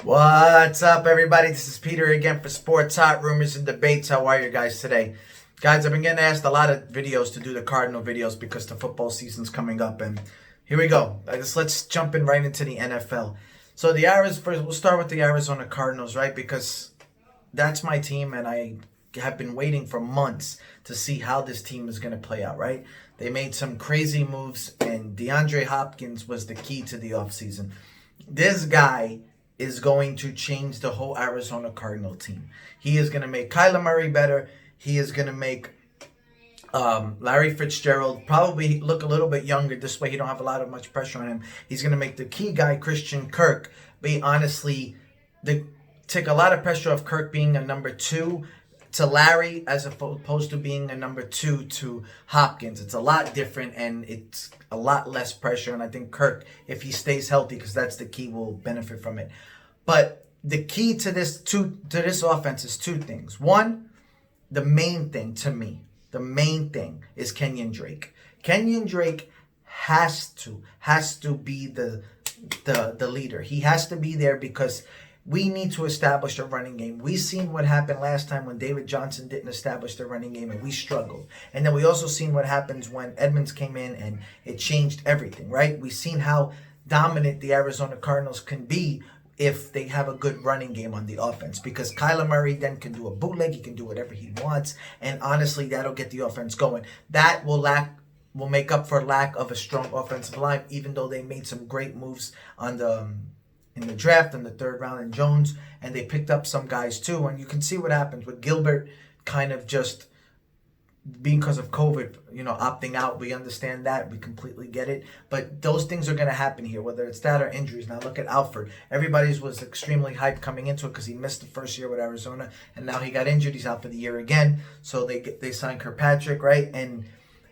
What's up, everybody? This is Peter again for Sports Hot Rumors and Debates. How are you guys today? Guys, I've been getting asked a lot of videos to do the Cardinal videos because the football season's coming up, and here we go. Let's jump in right into the NFL. So we'll start with the Arizona Cardinals, right? Because that's my team, and I have been waiting for months to see how this team is going to play out, right? They made some crazy moves, and DeAndre Hopkins was the key to the offseason. This guy is going to change the whole Arizona Cardinal team. He is going to make Kyler Murray better. He is going to make Larry Fitzgerald probably look a little bit younger. This way he don't have a lot of much pressure on him. He's going to make the key guy, Christian Kirk, be honestly, take a lot of pressure off Kirk being a number two to Larry as opposed to being a number two to Hopkins. It's a lot different and it's a lot less pressure. And I think Kirk, if he stays healthy, because that's the key, will benefit from it. But the key to this offense is two things. One, the main thing to me, is Kenyon Drake. Kenyon Drake has to be the leader. He has to be there because we need to establish a running game. We seen what happened last time when David Johnson didn't establish the running game and we struggled. And then we also seen what happens when Edmonds came in and it changed everything, right? We seen how dominant the Arizona Cardinals can be if they have a good running game on the offense, because Kyler Murray then can do a bootleg, he can do whatever he wants, and honestly, that'll get the offense going. That will make up for lack of a strong offensive line, even though they made some great moves on in the draft in the third round in Jones, and they picked up some guys too. And you can see what happens with Gilbert kind of just because of COVID, opting out. We understand that. We completely get it. But those things are going to happen here, whether it's that or injuries. Now look at Alford. Everybody's was extremely hyped coming into it because he missed the first year with Arizona, and now he got injured. He's out for the year again. So they signed Kirkpatrick, right? And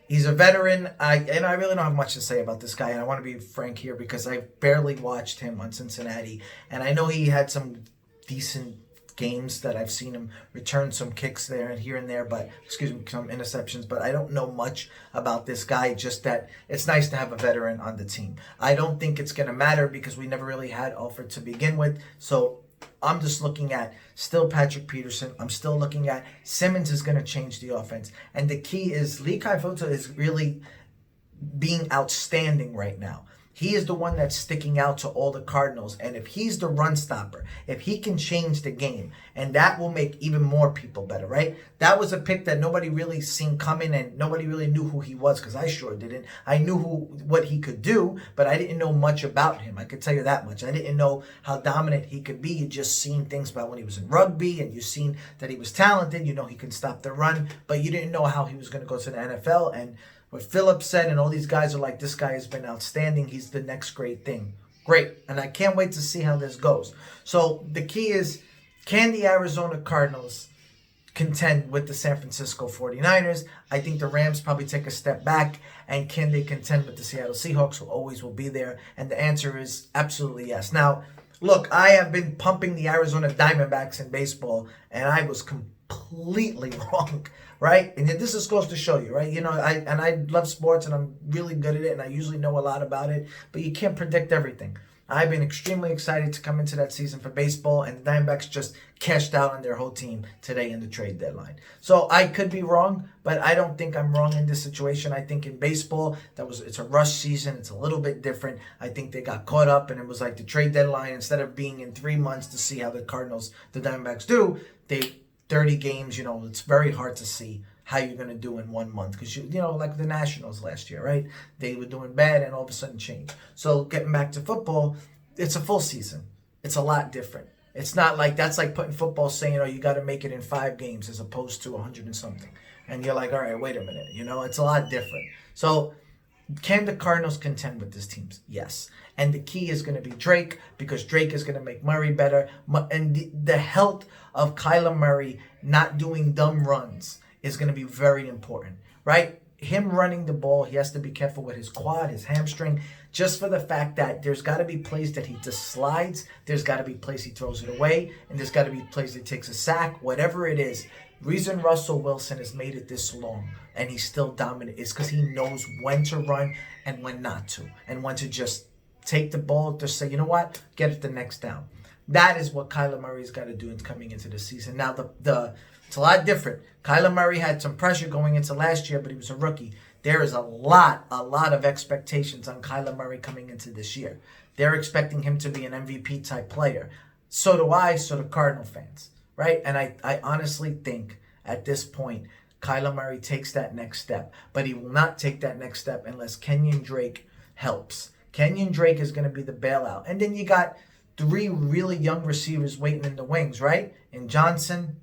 he's a veteran. I really don't have much to say about this guy, and I want to be frank here because I barely watched him on Cincinnati, and I know he had some decent games that I've seen him return some kicks there and here and there, some interceptions, but I don't know much about this guy, just that it's nice to have a veteran on the team. I don't think it's going to matter because we never really had Alford to begin with, so I'm just looking at still Patrick Peterson. I'm still looking at Simmons is going to change the offense. And the key is Lee Kaifuta is really being outstanding right now. He is the one that's sticking out to all the Cardinals. And if he's the run stopper, if he can change the game, and that will make even more people better, right? That was a pick that nobody really seen coming and nobody really knew who he was, because I sure didn't. I knew what he could do, but I didn't know much about him. I could tell you that much. I didn't know how dominant he could be. You just seen things about when he was in rugby, and you seen that he was talented. He can stop the run, but you didn't know how he was going to go to the NFL. And what Phillips said, and all these guys are like, this guy has been outstanding. He's the next great thing. Great. And I can't wait to see how this goes. So the key is, can the Arizona Cardinals contend with the San Francisco 49ers? I think the Rams probably take a step back. And can they contend with the Seattle Seahawks, who always will be there? And the answer is absolutely yes. Now, look, I have been pumping the Arizona Diamondbacks in baseball, and I was completely wrong, right? And this just goes to show you, right? I love sports, and I'm really good at it, and I usually know a lot about it, but you can't predict everything. I've been extremely excited to come into that season for baseball, and the Diamondbacks just cashed out on their whole team today in the trade deadline. So I could be wrong, but I don't think I'm wrong in this situation. I think in baseball, it's a rush season. It's a little bit different. I think they got caught up, and it was like the trade deadline, instead of being in 3 months to see how the Diamondbacks do, 30 games, it's very hard to see how you're going to do in 1 month. Because, like the Nationals last year, right? They were doing bad and all of a sudden changed. So getting back to football, it's a full season. It's a lot different. It's not like, that's like putting football saying, you got to make it in 5 games as opposed to 100 and something. And you're like, all right, wait a minute. It's a lot different. So can the Cardinals contend with this team? Yes. And the key is going to be Drake, because Drake is going to make Murray better. And the health of Kyler Murray not doing dumb runs is going to be very important, right? Him running the ball, he has to be careful with his quad, his hamstring, just for the fact that there's got to be plays that he just slides, there's got to be plays he throws it away, and there's got to be plays that he takes a sack, whatever it is. Reason Russell Wilson has made it this long and he's still dominant is because he knows when to run and when not to, and when to just take the ball, just say, you know what, get it the next down. That is what Kyler Murray's got to do in coming into the season. Now, it's a lot different. Kyler Murray had some pressure going into last year, but he was a rookie. There is a lot of expectations on Kyler Murray coming into this year. They're expecting him to be an MVP type player. So do I, so do Cardinal fans, right? And I honestly think at this point, Kyler Murray takes that next step. But he will not take that next step unless Kenyon Drake helps. Kenyon Drake is going to be the bailout. And then you got 3 really young receivers waiting in the wings, right? And Johnson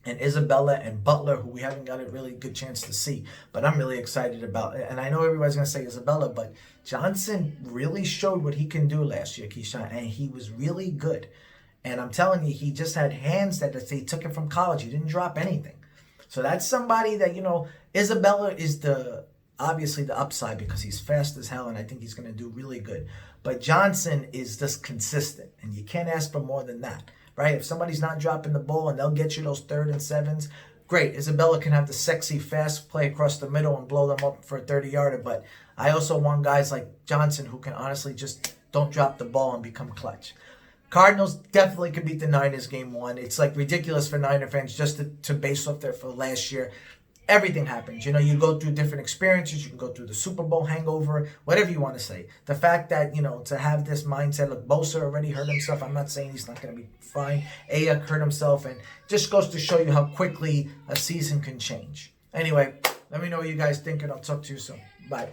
and Isabella and Butler, who we haven't got a really good chance to see. But I'm really excited about it. And I know everybody's going to say Isabella, but Johnson really showed what he can do last year, Keyshawn, and he was really good. And I'm telling you, he just had hands that they took it from college. He didn't drop anything. So that's somebody that, Isabella is obviously the upside because he's fast as hell, and I think he's going to do really good. But Johnson is just consistent, and you can't ask for more than that, right? If somebody's not dropping the ball and they'll get you those 3rd and 7s, great. Isabella can have the sexy, fast play across the middle and blow them up for a 30-yarder, but I also want guys like Johnson who can honestly just don't drop the ball and become clutch. Cardinals definitely could beat the Niners game 1. It's like ridiculous for Niner fans just to base off there for last year. Everything happens. You go through different experiences. You can go through the Super Bowl hangover, whatever you want to say. The fact that, to have this mindset, look, Bosa already hurt himself. I'm not saying he's not going to be fine. Ayuk hurt himself, and just goes to show you how quickly a season can change. Anyway, let me know what you guys think, and I'll talk to you soon. Bye.